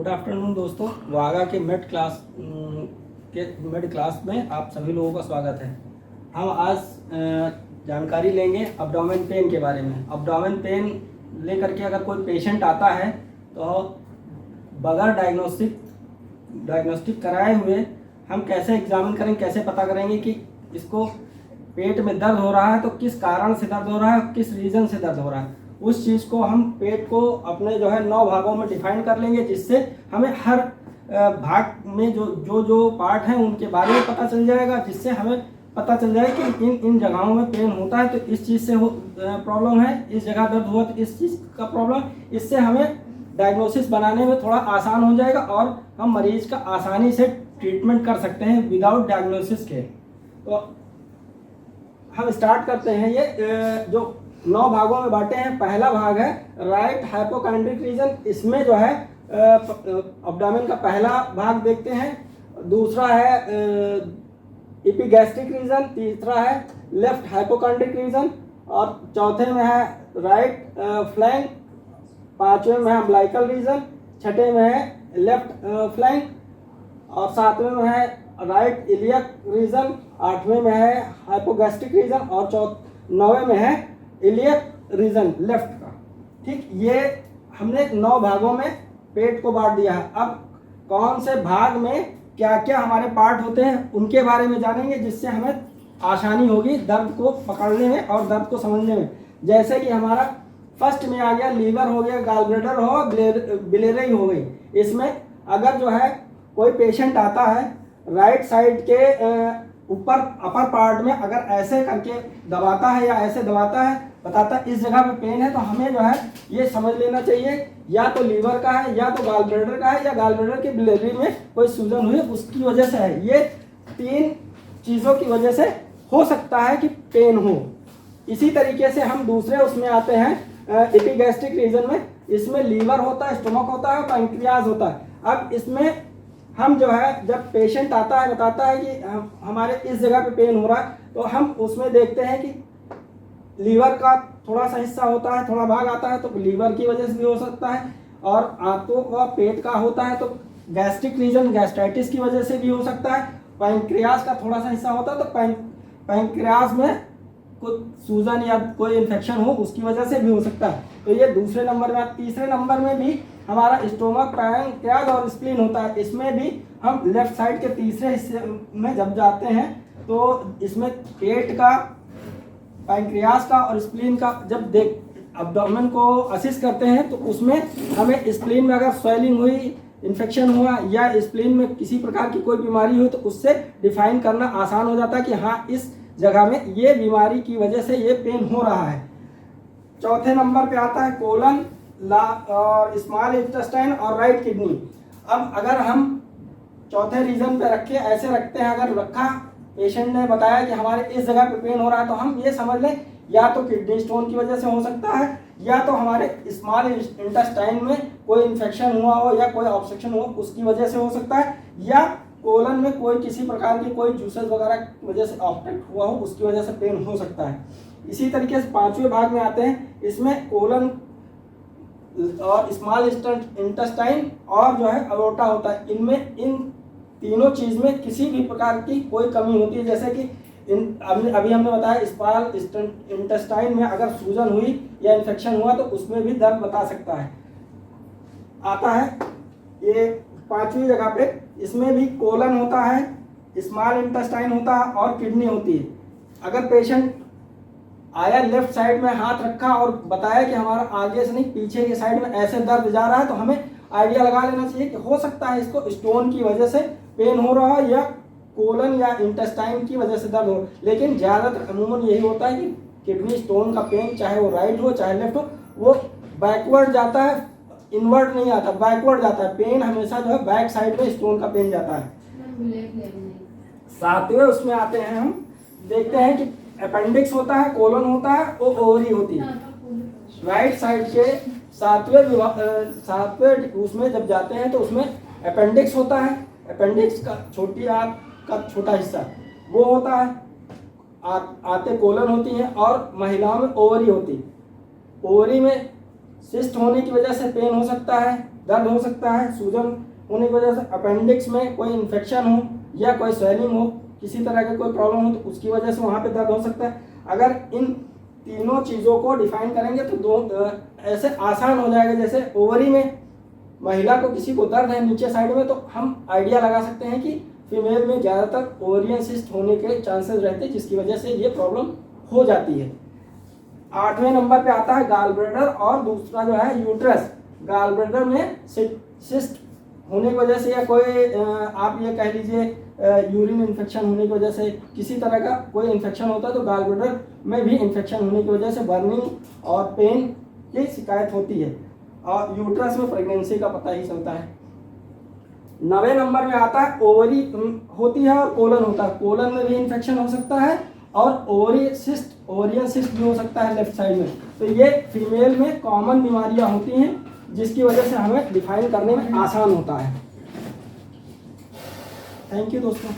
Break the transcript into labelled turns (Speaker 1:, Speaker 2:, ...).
Speaker 1: Good afternoon दोस्तों, वागा के made class में आप सभी लोगों का स्वागत है। हम आज जानकारी लेंगे अब्डोमेन पेन के बारे में। अब्डोमेन पेन लेकर के अगर कोई पेशेंट आता है तो बगैर डायग्नोस्टिक कराए हुए हम कैसे एग्जामिन करेंगे, कैसे पता करेंगे कि इसको पेट में दर्द हो रहा है तो किस कारण से दर्द हो रहा है, किस रीज़न से दर्द हो रहा है। उस चीज़ को हम पेट को अपने 9 भागों में डिफाइन कर लेंगे, जिससे हमें हर भाग में जो पार्ट हैं उनके बारे में पता चल जाएगा, जिससे हमें पता चल जाए कि इन जगहों में पेन होता है तो इस चीज़ से प्रॉब्लम है, इस जगह दर्द हुआ तो इस चीज़ का प्रॉब्लम। इससे हमें डायग्नोसिस बनाने में थोड़ा आसान हो जाएगा और हम मरीज का आसानी से ट्रीटमेंट कर सकते हैं विदाउट डायग्नोसिस के। तो हम स्टार्ट करते हैं। ये जो 9 भागों में बांटे हैं, पहला भाग है राइट हाइपोकॉन्ड्रिक रीजन। इसमें जो है अब्डोमेन का पहला भाग देखते हैं। दूसरा है एपिगैस्ट्रिक रीजन, तीसरा है लेफ्ट हाइपोकॉन्ड्रिक रीजन और चौथे में है राइट फ्लैंक, पांचवें में है अम्बिलिकल रीजन, छठे में है लेफ्ट फ्लैंक और सातवें में है राइट इलियक रीजन, आठवें में है हाइपोगैस्ट्रिक रीजन और नौवें में है इलियक रीजन लेफ्ट का। ठीक, ये हमने 9 भागों में पेट को बांट दिया है। अब कौन से भाग में क्या क्या हमारे पार्ट होते हैं उनके बारे में जानेंगे, जिससे हमें आसानी होगी दर्द को पकड़ने में और दर्द को समझने में। जैसे कि हमारा फर्स्ट में आ गया लीवर हो गया, गॉल ब्लैडर हो, बिलियरी हो गई। इसमें अगर जो है कोई पेशेंट आता है राइट साइड के ऊपर अपर पार्ट में अगर ऐसे करके दबाता है या ऐसे दबाता है, बताता है इस जगह पे पेन है, तो हमें जो है ये समझ लेना चाहिए या तो लीवर का है या तो गॉल ब्लैडर का है या गॉल ब्लैडर की बिलियरी में कोई सूजन हुई उसकी वजह से है। ये 3 चीज़ों की वजह से हो सकता है कि पेन हो। इसी तरीके से हम दूसरे उसमें आते हैं एपिगैस्ट्रिक रीजन में। इसमें लीवर होता है, स्टमक होता है, पैंक्रियाज होता है। अब इसमें हम जो है जब पेशेंट आता है बताता है कि हमारे इस जगह पे पेन हो रहा है, तो हम उसमें देखते हैं कि लीवर का थोड़ा सा हिस्सा होता है, थोड़ा भाग आता है तो लीवर की वजह से भी हो सकता है, और आंतों का पेट का होता है तो गैस्ट्रिक रीजन गैस्ट्राइटिस की वजह से भी हो सकता है। पैंक्रियाज का थोड़ा सा हिस्सा होता है तो पैंक्रियाज में कुछ सूजन या कोई इन्फेक्शन हो उसकी वजह से भी हो सकता है। तो ये दूसरे नंबर में। तीसरे नंबर में भी हमारा स्टोमक, पैंक्रियाज और स्प्लीन होता है। इसमें भी हम लेफ्ट साइड के तीसरे हिस्से में जब जाते हैं तो इसमें पेट का, पैंक्रियाज का और स्प्लीन का जब अब्डोमेन को असिस्ट करते हैं तो उसमें हमें स्प्लीन में अगर स्वेलिंग हुई, इन्फेक्शन हुआ या स्प्लीन में किसी प्रकार की कोई बीमारी हुई तो उससे डिफाइन करना आसान हो जाता है कि हाँ इस जगह में ये बीमारी की वजह से ये पेन हो रहा है। चौथे नंबर पे आता है कोलन और स्मॉल इंटेस्टाइन और राइट किडनी। अब अगर हम चौथे रीजन पे रखे, ऐसे रखते हैं, अगर रखा पेशेंट ने बताया कि हमारे इस जगह पे पेन हो रहा है तो हम ये समझ लें या तो किडनी स्टोन की वजह से हो सकता है या तो हमारे स्मॉल इंटेस्टाइन में कोई इन्फेक्शन हुआ हो या कोई ऑब्स्ट्रक्शन हुआ उसकी वजह से हो सकता है, या कोलन में कोई किसी प्रकार की कोई जूसेस वगैरह की वजह से ऑब्स्ट्रक्ट हुआ हो उसकी वजह से पेन हो सकता है। इसी तरीके से 5वें भाग में आते हैं। इसमें कोलन और स्मॉल इंटेस्टाइन और जो है अयोर्टा होता है। इनमें इन तीनों चीज में किसी भी प्रकार की कोई कमी होती है, जैसे कि अभी हमने बताया स्मॉल इंटेस्टाइन में अगर सूजन हुई या इन्फेक्शन हुआ तो उसमें भी दर्द बता सकता है। आता है ये 5वीं जगह पे, इसमें भी कोलन होता है, स्मॉल इंटेस्टाइन होता है और किडनी होती है। अगर पेशेंट आया लेफ्ट साइड में हाथ रखा और बताया कि हमारा आगे से नहीं पीछे के साइड में ऐसे दर्द जा रहा है तो हमें आइडिया लगा लेना चाहिए कि हो सकता है इसको स्टोन की वजह से पेन हो रहा है या कोलन या इंटेस्टाइन की वजह से दर्द हो। लेकिन ज़्यादातर अमूमन यही होता है कि किडनी स्टोन का पेन चाहे वो राइट हो चाहे लेफ्ट हो वो बैकवर्ड जाता है, इनवर्ड नहीं आता, बैकवर्ड जाता है। पेन हमेशा जो है बैक साइड में स्टोन का पेन जाता है। 7वें उसमें आते हैं, हम देखते हैं कि अपेंडिक्स होता है, कोलन होता है और ओवरी होती है। राइट साइड के 7वें उसमें जब जाते हैं तो उसमें अपेंडिक्स होता है। अपेंडिक्स का छोटी आंत का छोटा हिस्सा वो होता है। आते कोलन होती हैं और महिलाओं में ओवरी होती है। ओवरी में सिस्ट होने की वजह से पेन हो सकता है, दर्द हो सकता है, सूजन होने की वजह से, अपेंडिक्स में कोई इन्फेक्शन हो या कोई स्वेलिंग हो, किसी तरह का कोई प्रॉब्लम हो तो उसकी वजह से वहाँ पे दर्द हो सकता है। अगर इन तीनों चीज़ों को डिफाइन करेंगे तो ऐसे आसान हो जाएगा। जैसे ओवरी में महिला को किसी को दर्द है नीचे साइड में, तो हम आइडिया लगा सकते हैं कि फीमेल में ज़्यादातर ओवरियन सिस्ट होने के चांसेस रहते हैं, जिसकी वजह से ये प्रॉब्लम हो जाती है। 8वें नंबर पे आता है गाल ब्लैडर और दूसरा जो है यूट्रस। गाल ब्लैडर में सिस्ट होने की वजह से या कोई आप ये कह लीजिए यूरिन इन्फेक्शन होने की वजह से, किसी तरह का कोई इन्फेक्शन होता है तो गाल ब्लैडर में भी इन्फेक्शन होने की वजह से बर्निंग और पेन की शिकायत होती है। और यूट्रस में प्रेगनेंसी का पता ही चलता है। 9वें नंबर में आता है ओवरी होती है और कोलन होता है। कोलन में भी इन्फेक्शन हो सकता है और ओवरियन सिस्ट भी हो सकता है लेफ्ट साइड में। तो ये फीमेल में कॉमन बीमारियां होती हैं, जिसकी वजह से हमें डिफाइन करने में आसान होता है। थैंक यू दोस्तों।